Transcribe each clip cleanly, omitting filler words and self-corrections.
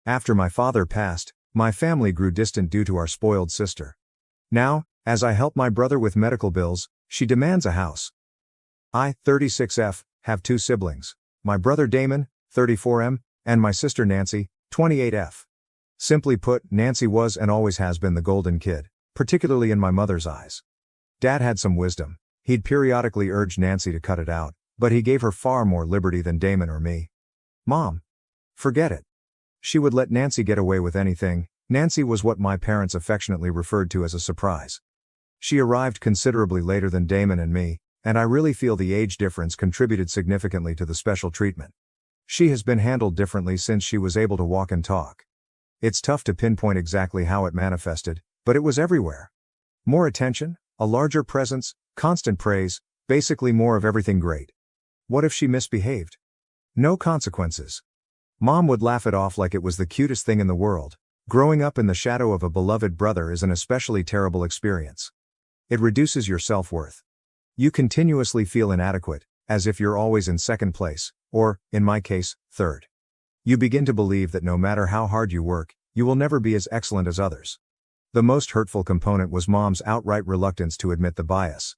After my father passed, my family grew distant due to our spoiled sister. Now, as I help my brother with medical bills, she demands a house. I, 36F, have 2 siblings, my brother Damon, 34M, and my sister Nancy, 28F. Simply put, Nancy was and always has been the golden kid, particularly in my mother's eyes. Dad had some wisdom. He'd periodically urge Nancy to cut it out, but he gave her far more liberty than Damon or me. Mom. Forget it. She would let Nancy get away with anything. Nancy was what my parents affectionately referred to as a surprise. She arrived considerably later than Damon and me, and I really feel the age difference contributed significantly to the special treatment. She has been handled differently since she was able to walk and talk. It's tough to pinpoint exactly how it manifested, but it was everywhere. More attention, a larger presence, constant praise, basically more of everything great. What if she misbehaved? No consequences. Mom would laugh it off like it was the cutest thing in the world. Growing up in the shadow of a beloved brother is an especially terrible experience. It reduces your self-worth. You continuously feel inadequate, as if you're always in second place, or, in my case, third. You begin to believe that no matter how hard you work, you will never be as excellent as others. The most hurtful component was Mom's outright reluctance to admit the bias.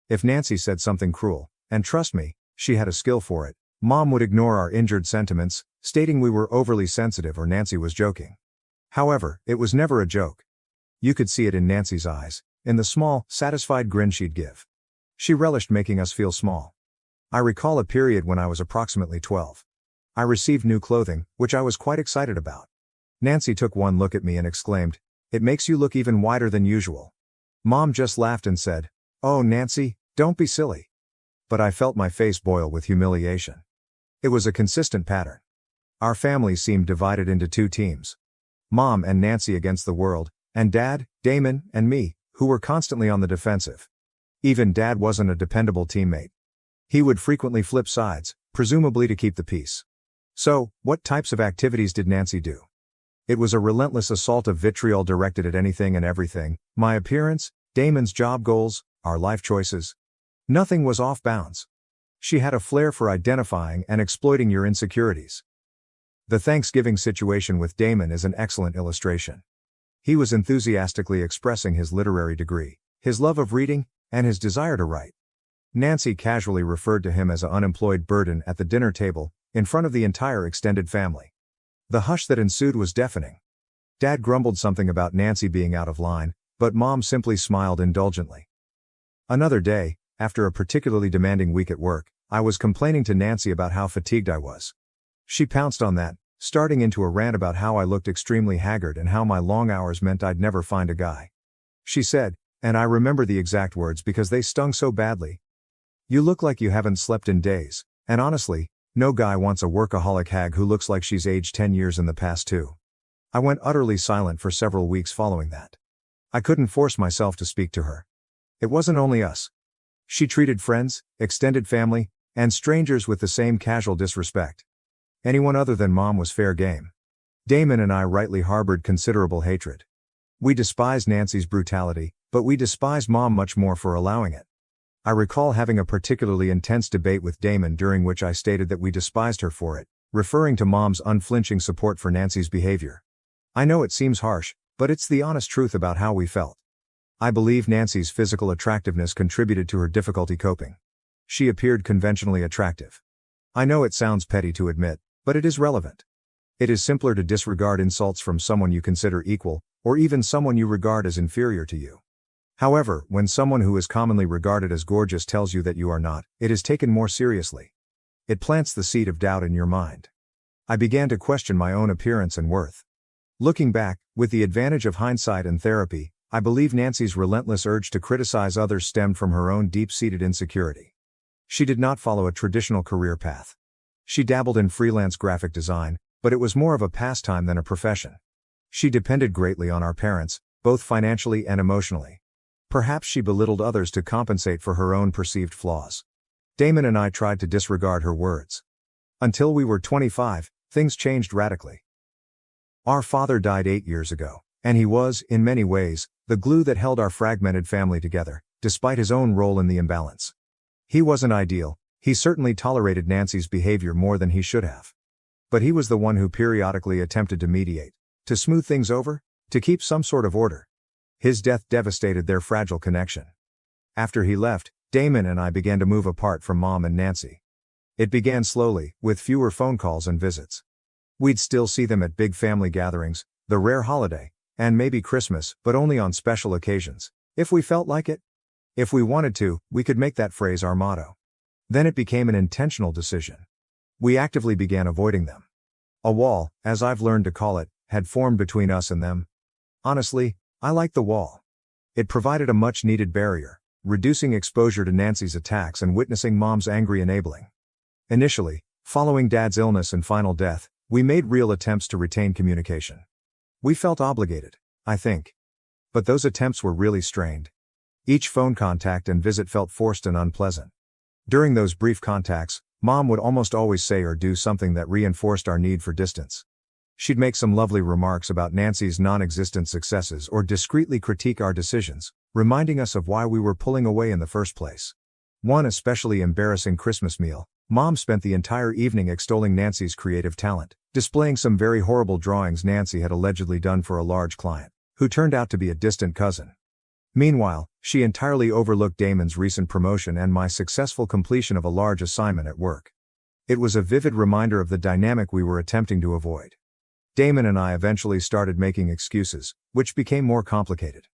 If Nancy said something cruel, and trust me, she had a skill for it, Mom would ignore our injured sentiments, stating we were overly sensitive or Nancy was joking. However, it was never a joke. You could see it in Nancy's eyes, in the small, satisfied grin she'd give. She relished making us feel small. I recall a period when I was approximately 12. I received new clothing, which I was quite excited about. Nancy took one look at me and exclaimed, "It makes you look even wider than usual." Mom just laughed and said, "Oh Nancy, don't be silly." But I felt my face boil with humiliation. It was a consistent pattern. Our family seemed divided into 2 teams. Mom and Nancy against the world, and Dad, Damon, and me, who were constantly on the defensive. Even Dad wasn't a dependable teammate. He would frequently flip sides, presumably to keep the peace. So, what types of activities did Nancy do? It was a relentless assault of vitriol directed at anything and everything, my appearance, Damon's job goals, our life choices. Nothing was off bounds. She had a flair for identifying and exploiting your insecurities. The Thanksgiving situation with Damon is an excellent illustration. He was enthusiastically expressing his literary degree, his love of reading, and his desire to write. Nancy casually referred to him as an unemployed burden at the dinner table, in front of the entire extended family. The hush that ensued was deafening. Dad grumbled something about Nancy being out of line, but Mom simply smiled indulgently. Another day, after a particularly demanding week at work, I was complaining to Nancy about how fatigued I was. She pounced on that, starting into a rant about how I looked extremely haggard and how my long hours meant I'd never find a guy. She said, and I remember the exact words because they stung so badly, "You look like you haven't slept in days, and honestly, no guy wants a workaholic hag who looks like she's aged 10 years in the past too." I went utterly silent for several weeks following that. I couldn't force myself to speak to her. It wasn't only us. She treated friends, extended family, and strangers with the same casual disrespect. Anyone other than Mom was fair game. Damon and I rightly harbored considerable hatred. We despised Nancy's brutality, but we despised Mom much more for allowing it. I recall having a particularly intense debate with Damon during which I stated that we despised her for it, referring to Mom's unflinching support for Nancy's behavior. I know it seems harsh, but it's the honest truth about how we felt. I believe Nancy's physical attractiveness contributed to her difficulty coping. She appeared conventionally attractive. I know it sounds petty to admit, but it is relevant. It is simpler to disregard insults from someone you consider equal, or even someone you regard as inferior to you. However, when someone who is commonly regarded as gorgeous tells you that you are not, it is taken more seriously. It plants the seed of doubt in your mind. I began to question my own appearance and worth. Looking back, with the advantage of hindsight and therapy, I believe Nancy's relentless urge to criticize others stemmed from her own deep-seated insecurity. She did not follow a traditional career path. She dabbled in freelance graphic design, but it was more of a pastime than a profession. She depended greatly on our parents, both financially and emotionally. Perhaps she belittled others to compensate for her own perceived flaws. Damon and I tried to disregard her words. Until we were 25, things changed radically. Our father died 8 years ago, and he was, in many ways, the glue that held our fragmented family together, despite his own role in the imbalance. He wasn't ideal. He certainly tolerated Nancy's behavior more than he should have. But he was the one who periodically attempted to mediate, to smooth things over, to keep some sort of order. His death devastated their fragile connection. After he left, Damon and I began to move apart from Mom and Nancy. It began slowly, with fewer phone calls and visits. We'd still see them at big family gatherings, the rare holiday, and maybe Christmas, but only on special occasions, if we felt like it. If we wanted to, we could make that phrase our motto. Then it became an intentional decision. We actively began avoiding them. A wall, as I've learned to call it, had formed between us and them. Honestly, I liked the wall. It provided a much-needed barrier, reducing exposure to Nancy's attacks and witnessing Mom's angry enabling. Initially, following Dad's illness and final death, we made real attempts to retain communication. We felt obligated, I think. But those attempts were really strained. Each phone contact and visit felt forced and unpleasant. During those brief contacts, Mom would almost always say or do something that reinforced our need for distance. She'd make some lovely remarks about Nancy's non-existent successes or discreetly critique our decisions, reminding us of why we were pulling away in the first place. One especially embarrassing Christmas meal, Mom spent the entire evening extolling Nancy's creative talent, displaying some very horrible drawings Nancy had allegedly done for a large client, who turned out to be a distant cousin. Meanwhile, she entirely overlooked Damon's recent promotion and my successful completion of a large assignment at work. It was a vivid reminder of the dynamic we were attempting to avoid. Damon and I eventually started making excuses, which became more complicated.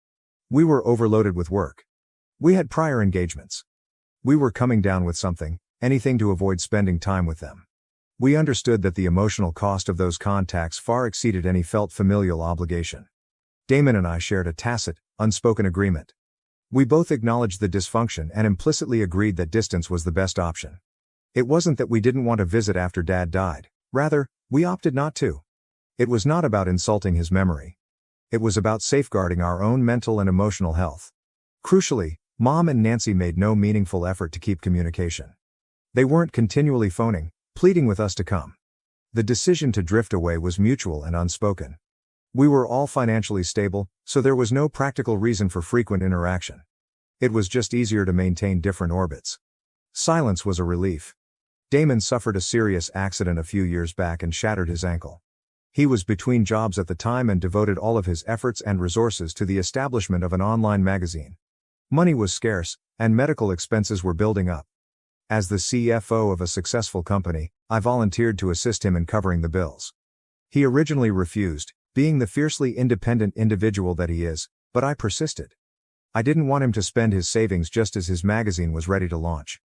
We were overloaded with work. We had prior engagements. We were coming down with something, anything to avoid spending time with them. We understood that the emotional cost of those contacts far exceeded any felt familial obligation. Damon and I shared a tacit, unspoken agreement. We both acknowledged the dysfunction and implicitly agreed that distance was the best option. It wasn't that we didn't want to visit after Dad died, rather, we opted not to. It was not about insulting his memory. It was about safeguarding our own mental and emotional health. Crucially, Mom and Nancy made no meaningful effort to keep communication. They weren't continually phoning, pleading with us to come. The decision to drift away was mutual and unspoken. We were all financially stable, so there was no practical reason for frequent interaction. It was just easier to maintain different orbits. Silence was a relief. Damon suffered a serious accident a few years back and shattered his ankle. He was between jobs at the time and devoted all of his efforts and resources to the establishment of an online magazine. Money was scarce, and medical expenses were building up. As the CFO of a successful company, I volunteered to assist him in covering the bills. He originally refused, being the fiercely independent individual that he is, but I persisted. I didn't want him to spend his savings just as his magazine was ready to launch.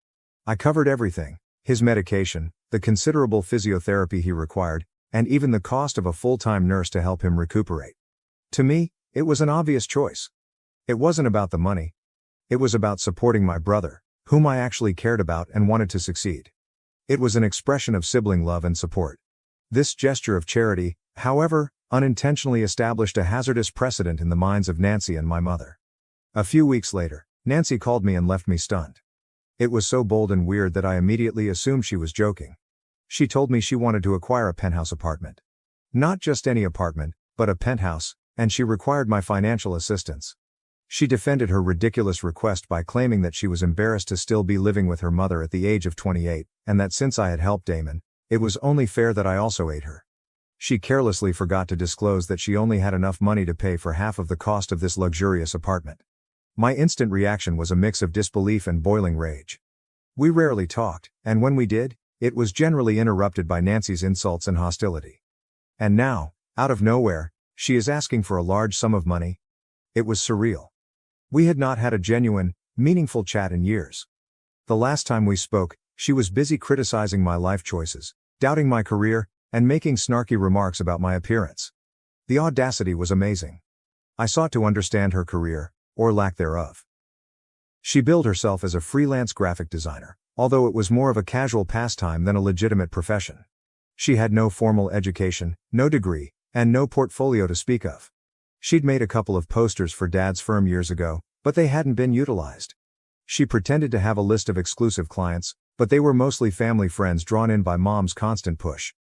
I covered everything: his medication, the considerable physiotherapy he required, and even the cost of a full-time nurse to help him recuperate. To me, it was an obvious choice. It wasn't about the money. It was about supporting my brother, whom I actually cared about and wanted to succeed. It was an expression of sibling love and support. This gesture of charity, however, unintentionally established a hazardous precedent in the minds of Nancy and my mother. A few weeks later, Nancy called me and left me stunned. It was so bold and weird that I immediately assumed she was joking. She told me she wanted to acquire a penthouse apartment. Not just any apartment, but a penthouse, and she required my financial assistance. She defended her ridiculous request by claiming that she was embarrassed to still be living with her mother at the age of 28, and that since I had helped Damon, it was only fair that I also aid her. She carelessly forgot to disclose that she only had enough money to pay for half of the cost of this luxurious apartment. My instant reaction was a mix of disbelief and boiling rage. We rarely talked, and when we did, it was generally interrupted by Nancy's insults and hostility. And now, out of nowhere, she is asking for a large sum of money. It was surreal. We had not had a genuine, meaningful chat in years. The last time we spoke, she was busy criticizing my life choices, doubting my career, and making snarky remarks about my appearance. The audacity was amazing. I sought to understand her career, or lack thereof. She billed herself as a freelance graphic designer, although it was more of a casual pastime than a legitimate profession. She had no formal education, no degree, and no portfolio to speak of. She'd made a couple of posters for Dad's firm years ago, but they hadn't been utilized. She pretended to have a list of exclusive clients, but they were mostly family friends drawn in by Mom's constant push.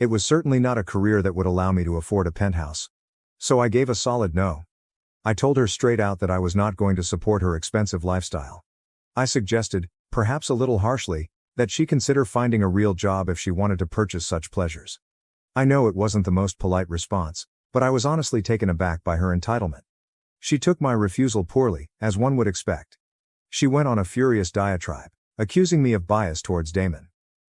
It was certainly not a career that would allow me to afford a penthouse. So I gave a solid no. I told her straight out that I was not going to support her expensive lifestyle. I suggested, perhaps a little harshly, that she consider finding a real job if she wanted to purchase such pleasures. I know it wasn't the most polite response, but I was honestly taken aback by her entitlement. She took my refusal poorly, as one would expect. She went on a furious diatribe, accusing me of bias towards Damon.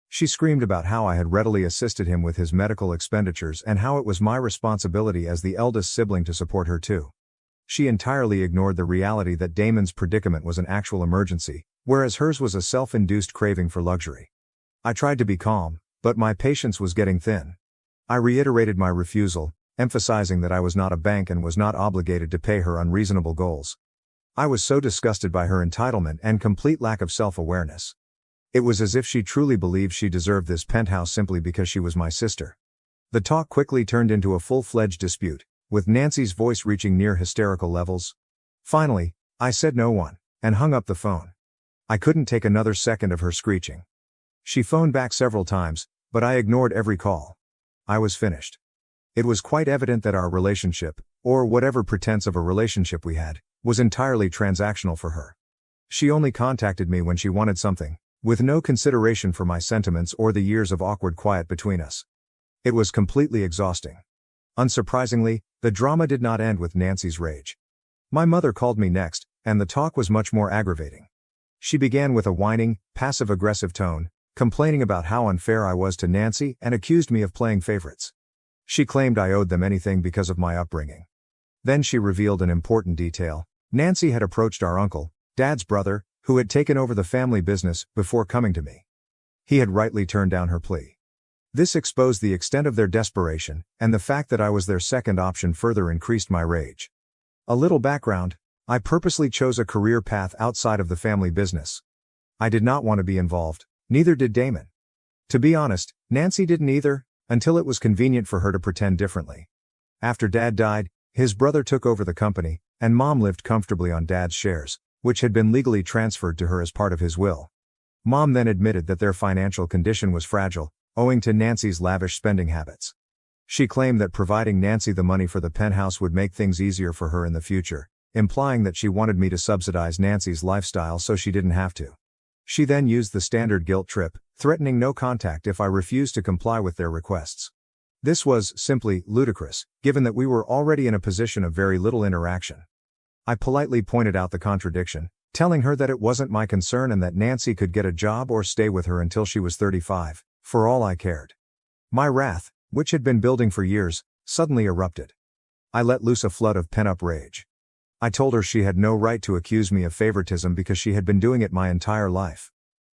She screamed about how I had readily assisted him with his medical expenditures and how it was my responsibility as the eldest sibling to support her too. She entirely ignored the reality that Damon's predicament was an actual emergency, whereas hers was a self-induced craving for luxury. I tried to be calm, but my patience was getting thin. I reiterated my refusal, emphasizing that I was not a bank and was not obligated to pay her unreasonable goals. I was so disgusted by her entitlement and complete lack of self-awareness. It was as if she truly believed she deserved this penthouse simply because she was my sister. The talk quickly turned into a full-fledged dispute, with Nancy's voice reaching near hysterical levels. Finally, I said no one, and hung up the phone. I couldn't take another second of her screeching. She phoned back several times, but I ignored every call. I was finished. It was quite evident that our relationship, or whatever pretense of a relationship we had, was entirely transactional for her. She only contacted me when she wanted something, with no consideration for my sentiments or the years of awkward quiet between us. It was completely exhausting. Unsurprisingly, the drama did not end with Nancy's rage. My mother called me next, and the talk was much more aggravating. She began with a whining, passive-aggressive tone, complaining about how unfair I was to Nancy and accused me of playing favorites. She claimed I owed them anything because of my upbringing. Then she revealed an important detail. Nancy had approached our uncle, Dad's brother, who had taken over the family business, before coming to me. He had rightly turned down her plea. This exposed the extent of their desperation, and the fact that I was their second option further increased my rage. A little background: I purposely chose a career path outside of the family business. I did not want to be involved, neither did Damon. To be honest, Nancy didn't either, until it was convenient for her to pretend differently. After Dad died, his brother took over the company, and Mom lived comfortably on Dad's shares, which had been legally transferred to her as part of his will. Mom then admitted that their financial condition was fragile, owing to Nancy's lavish spending habits. She claimed that providing Nancy the money for the penthouse would make things easier for her in the future, implying that she wanted me to subsidize Nancy's lifestyle so she didn't have to. She then used the standard guilt trip, threatening no contact if I refused to comply with their requests. This was simply ludicrous, given that we were already in a position of very little interaction. I politely pointed out the contradiction, telling her that it wasn't my concern and that Nancy could get a job or stay with her until she was 35, for all I cared. My wrath, which had been building for years, suddenly erupted. I let loose a flood of pent-up rage. I told her she had no right to accuse me of favoritism because she had been doing it my entire life.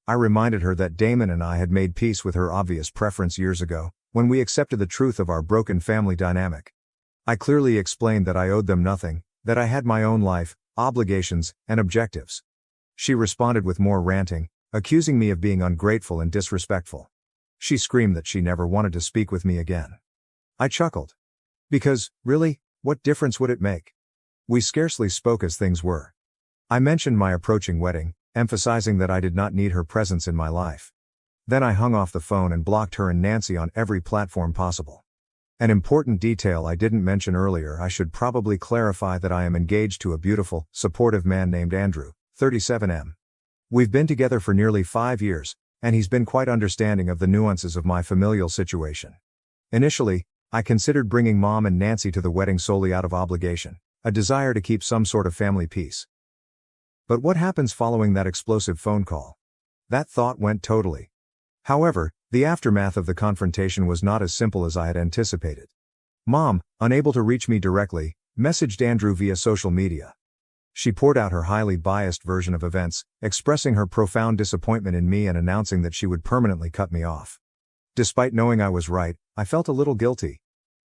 I reminded her that Damon and I had made peace with her obvious preference years ago, when we accepted the truth of our broken family dynamic. I clearly explained that I owed them nothing, that I had my own life, obligations, and objectives. She responded with more ranting, accusing me of being ungrateful and disrespectful. She screamed that she never wanted to speak with me again. I chuckled. Because, really, what difference would it make? We scarcely spoke as things were. I mentioned my approaching wedding, emphasizing that I did not need her presence in my life. Then I hung off the phone and blocked her and Nancy on every platform possible. An important detail I didn't mention earlier: I should probably clarify that I am engaged to a beautiful, supportive man named Andrew, 37M. We've been together for nearly 5 years, and he's been quite understanding of the nuances of my familial situation. Initially, I considered bringing Mom and Nancy to the wedding solely out of obligation, a desire to keep some sort of family peace. But what happens following that explosive phone call? That thought went totally. However, the aftermath of the confrontation was not as simple as I had anticipated. Mom, unable to reach me directly, messaged Andrew via social media. She poured out her highly biased version of events, expressing her profound disappointment in me and announcing that she would permanently cut me off. Despite knowing I was right, I felt a little guilty.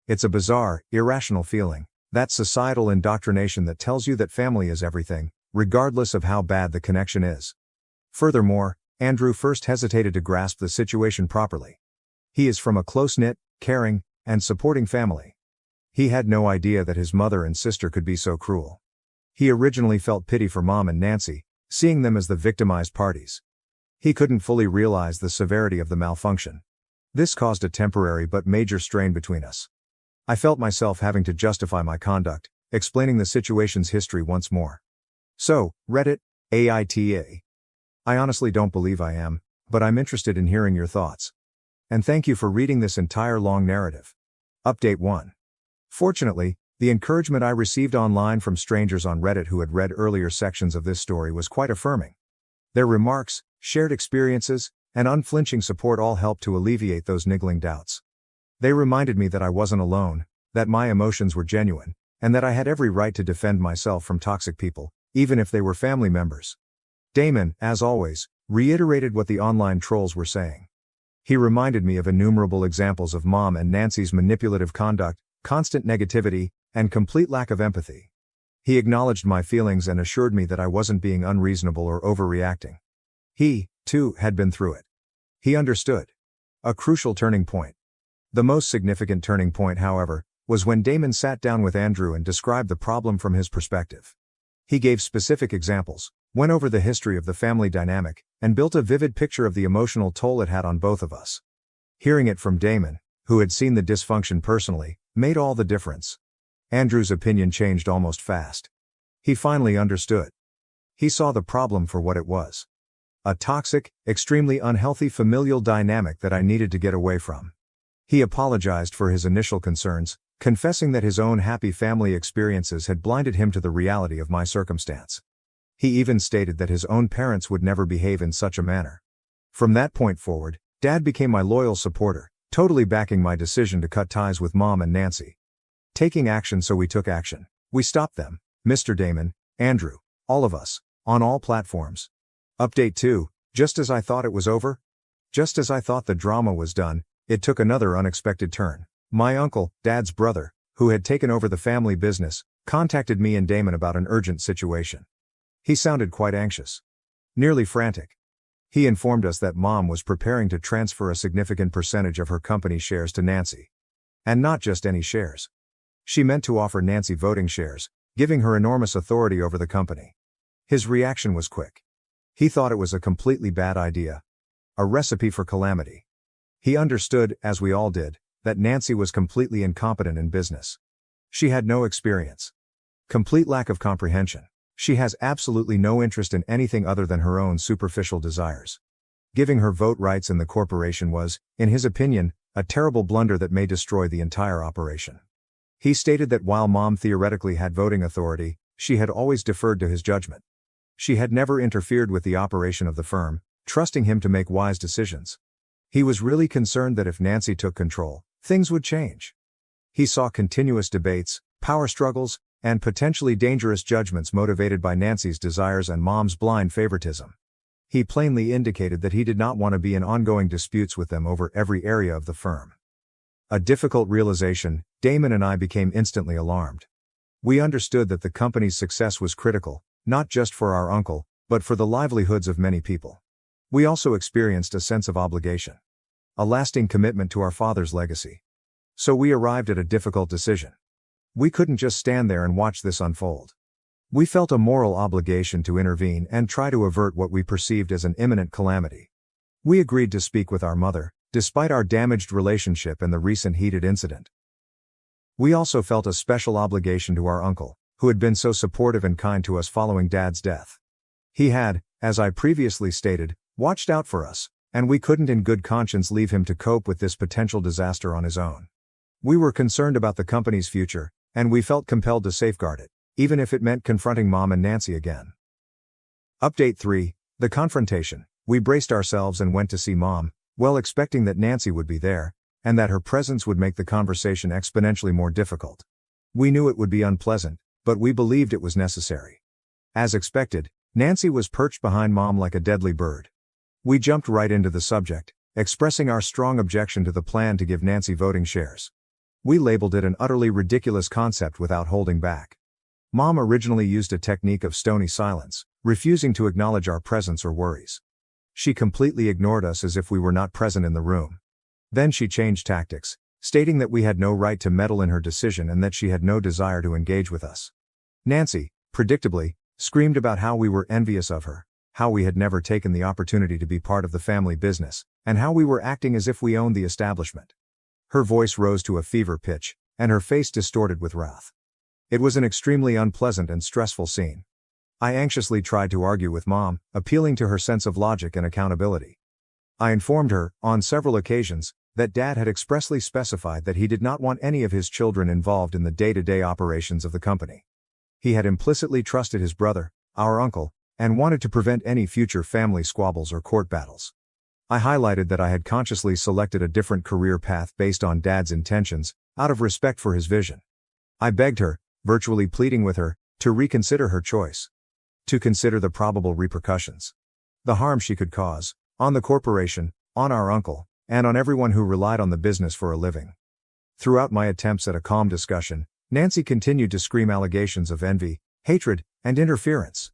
It's a bizarre, irrational feeling, that societal indoctrination that tells you that family is everything, regardless of how bad the connection is. Furthermore, Andrew first hesitated to grasp the situation properly. He is from a close-knit, caring, and supporting family. He had no idea that his mother and sister could be so cruel. He originally felt pity for Mom and Nancy, seeing them as the victimized parties. He couldn't fully realize the severity of the malfunction. This caused a temporary but major strain between us. I felt myself having to justify my conduct, explaining the situation's history once more. So, Reddit, AITA. I honestly don't believe I am, but I'm interested in hearing your thoughts. and thank you for reading this entire long narrative. Update 1. Fortunately, the encouragement I received online from strangers on Reddit who had read earlier sections of this story was quite affirming. Their remarks, shared experiences, and unflinching support all helped to alleviate those niggling doubts. They reminded me that I wasn't alone, that my emotions were genuine, and that I had every right to defend myself from toxic people, even if they were family members. Damon, as always, reiterated what the online trolls were saying. He reminded me of innumerable examples of Mom and Nancy's manipulative conduct, constant negativity, and complete lack of empathy. He acknowledged my feelings and assured me that I wasn't being unreasonable or overreacting. He, too, had been through it. He understood. A crucial turning point. The most significant turning point, however, was when Damon sat down with Andrew and described the problem from his perspective. He gave specific examples, went over the history of the family dynamic, and built a vivid picture of the emotional toll it had on both of us. Hearing it from Damon, who had seen the dysfunction personally, made all the difference. Andrew's opinion changed almost fast. He finally understood. He saw the problem for what it was. A toxic, extremely unhealthy familial dynamic that I needed to get away from. He apologized for his initial concerns, confessing that his own happy family experiences had blinded him to the reality of my circumstance. He even stated that his own parents would never behave in such a manner. From that point forward, Dad became my loyal supporter, totally backing my decision to cut ties with Mom and Nancy. Taking action, so we took action. We stopped them, Mr. Damon, Andrew, all of us, on all platforms. Update 2, just as I thought it was over? Just as I thought the drama was done, it took another unexpected turn. My uncle, Dad's brother, who had taken over the family business, contacted me and Damon about an urgent situation. He sounded quite anxious. Nearly frantic. He informed us that Mom was preparing to transfer a significant percentage of her company shares to Nancy. And not just any shares. She meant to offer Nancy voting shares, giving her enormous authority over the company. His reaction was quick. He thought it was a completely bad idea. A recipe for calamity. He understood, as we all did, that Nancy was completely incompetent in business. She had no experience. Complete lack of comprehension. She has absolutely no interest in anything other than her own superficial desires. Giving her vote rights in the corporation was, in his opinion, a terrible blunder that may destroy the entire operation. He stated that while Mom theoretically had voting authority, she had always deferred to his judgment. She had never interfered with the operation of the firm, trusting him to make wise decisions. He was really concerned that if Nancy took control, things would change. He saw continuous debates, power struggles, and potentially dangerous judgments motivated by Nancy's desires and Mom's blind favoritism. He plainly indicated that he did not want to be in ongoing disputes with them over every area of the firm. A difficult realization, Damon and I became instantly alarmed. We understood that the company's success was critical, not just for our uncle, but for the livelihoods of many people. We also experienced a sense of obligation. A lasting commitment to our father's legacy. So we arrived at a difficult decision. We couldn't just stand there and watch this unfold. We felt a moral obligation to intervene and try to avert what we perceived as an imminent calamity. We agreed to speak with our mother, despite our damaged relationship and the recent heated incident. We also felt a special obligation to our uncle, who had been so supportive and kind to us following Dad's death. He had, as I previously stated, watched out for us, and we couldn't in good conscience leave him to cope with this potential disaster on his own. We were concerned about the company's future, and we felt compelled to safeguard it, even if it meant confronting Mom and Nancy again. Update 3, the confrontation. We braced ourselves and went to see Mom, well expecting that Nancy would be there, and that her presence would make the conversation exponentially more difficult. We knew it would be unpleasant, but we believed it was necessary. As expected, Nancy was perched behind Mom like a deadly bird. We jumped right into the subject, expressing our strong objection to the plan to give Nancy voting shares. We labeled it an utterly ridiculous concept without holding back. Mom originally used a technique of stony silence, refusing to acknowledge our presence or worries. She completely ignored us as if we were not present in the room. Then she changed tactics, stating that we had no right to meddle in her decision and that she had no desire to engage with us. Nancy, predictably, screamed about how we were envious of her, how we had never taken the opportunity to be part of the family business, and how we were acting as if we owned the establishment. Her voice rose to a fever pitch, and her face distorted with wrath. It was an extremely unpleasant and stressful scene. I anxiously tried to argue with Mom, appealing to her sense of logic and accountability. I informed her, on several occasions, that Dad had expressly specified that he did not want any of his children involved in the day-to-day operations of the company. He had implicitly trusted his brother, our uncle, and wanted to prevent any future family squabbles or court battles. I highlighted that I had consciously selected a different career path based on Dad's intentions, out of respect for his vision. I begged her, virtually pleading with her, to reconsider her choice. To consider the probable repercussions. The harm she could cause, on the corporation, on our uncle, and on everyone who relied on the business for a living. Throughout my attempts at a calm discussion, Nancy continued to scream allegations of envy, hatred, and interference.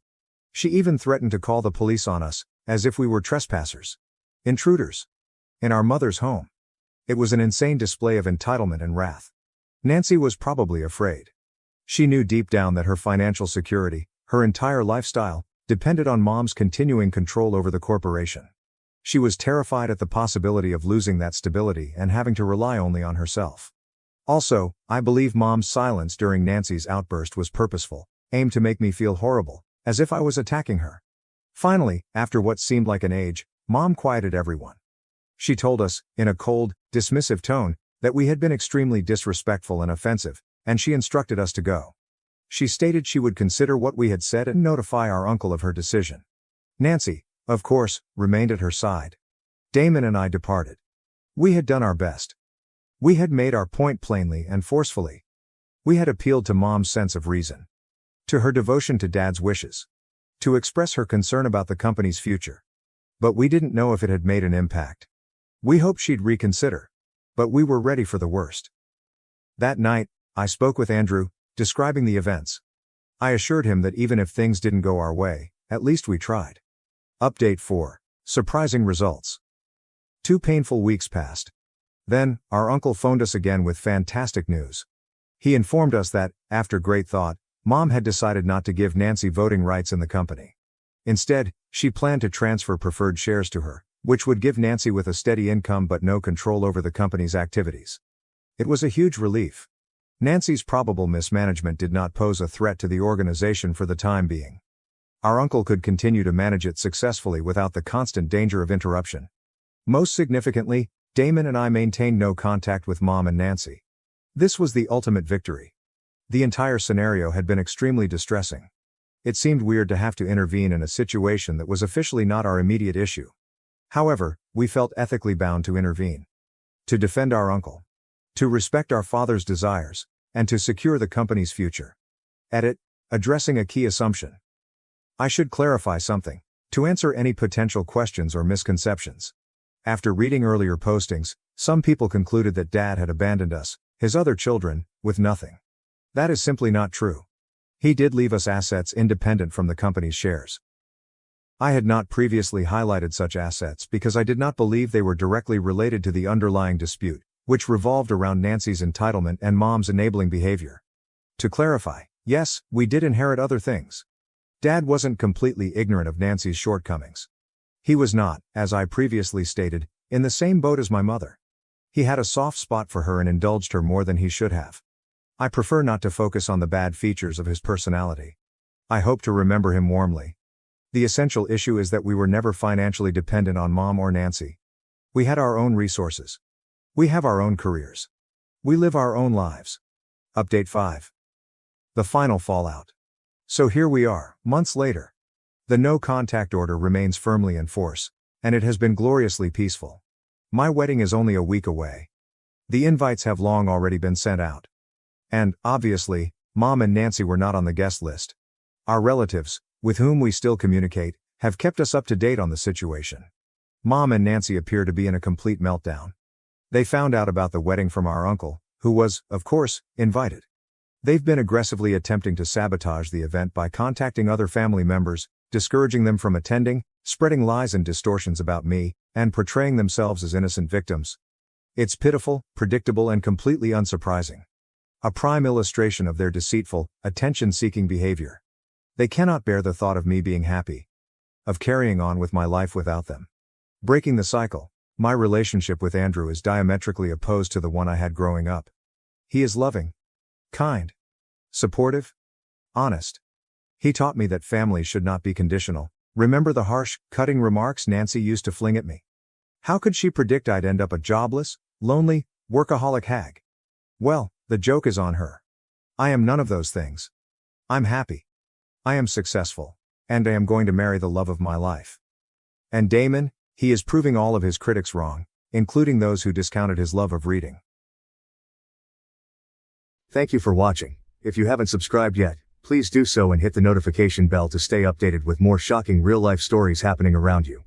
She even threatened to call the police on us, as if we were trespassers. Intruders. In our mother's home. It was an insane display of entitlement and wrath. Nancy was probably afraid. She knew deep down that her financial security, her entire lifestyle, depended on Mom's continuing control over the corporation. She was terrified at the possibility of losing that stability and having to rely only on herself. Also, I believe Mom's silence during Nancy's outburst was purposeful, aimed to make me feel horrible, as if I was attacking her. Finally, after what seemed like an age, Mom quieted everyone. She told us, in a cold, dismissive tone, that we had been extremely disrespectful and offensive, and she instructed us to go. She stated she would consider what we had said and notify our uncle of her decision. Nancy, of course, remained at her side. Damon and I departed. We had done our best. We had made our point plainly and forcefully. We had appealed to Mom's sense of reason. To her devotion to Dad's wishes. To express her concern about the company's future. But we didn't know if it had made an impact. We hoped she'd reconsider. But we were ready for the worst. That night, I spoke with Andrew, describing the events. I assured him that even if things didn't go our way, at least we tried. Update 4. Surprising results. 2 painful weeks passed. Then, our uncle phoned us again with fantastic news. He informed us that, after great thought, Mom had decided not to give Nancy voting rights in the company. Instead, she planned to transfer preferred shares to her, which would give Nancy with a steady income but no control over the company's activities. It was a huge relief. Nancy's probable mismanagement did not pose a threat to the organization for the time being. Our uncle could continue to manage it successfully without the constant danger of interruption. Most significantly, Damon and I maintained no contact with Mom and Nancy. This was the ultimate victory. The entire scenario had been extremely distressing. It seemed weird to have to intervene in a situation that was officially not our immediate issue. However, we felt ethically bound to intervene. To defend our uncle. To respect our father's desires, and to secure the company's future. Edit. Addressing a key assumption. I should clarify something, to answer any potential questions or misconceptions. After reading earlier postings, some people concluded that Dad had abandoned us, his other children, with nothing. That is simply not true. He did leave us assets independent from the company's shares. I had not previously highlighted such assets because I did not believe they were directly related to the underlying dispute, which revolved around Nancy's entitlement and Mom's enabling behavior. To clarify, yes, we did inherit other things. Dad wasn't completely ignorant of Nancy's shortcomings. He was not, as I previously stated, in the same boat as my mother. He had a soft spot for her and indulged her more than he should have. I prefer not to focus on the bad features of his personality. I hope to remember him warmly. The essential issue is that we were never financially dependent on Mom or Nancy. We had our own resources. We have our own careers. We live our own lives. Update 5. The final fallout. So here we are, months later. The no-contact order remains firmly in force, and it has been gloriously peaceful. My wedding is only a week away. The invites have long already been sent out. And, obviously, Mom and Nancy were not on the guest list. Our relatives, with whom we still communicate, have kept us up to date on the situation. Mom and Nancy appear to be in a complete meltdown. They found out about the wedding from our uncle, who was, of course, invited. They've been aggressively attempting to sabotage the event by contacting other family members, discouraging them from attending, spreading lies and distortions about me, and portraying themselves as innocent victims. It's pitiful, predictable, and completely unsurprising. A prime illustration of their deceitful, attention-seeking behavior. They cannot bear the thought of me being happy. Of carrying on with my life without them. Breaking the cycle. My relationship with Andrew is diametrically opposed to the one I had growing up. He is loving. Kind. Supportive. Honest. He taught me that family should not be conditional. Remember the harsh, cutting remarks Nancy used to fling at me? How could she predict I'd end up a jobless, lonely, workaholic hag? Well, the joke is on her. I am none of those things. I'm happy. I am successful. And I am going to marry the love of my life. And Damon, he is proving all of his critics wrong, including those who discounted his love of reading. Thank you for watching. If you haven't subscribed yet, please do so and hit the notification bell to stay updated with more shocking real-life stories happening around you.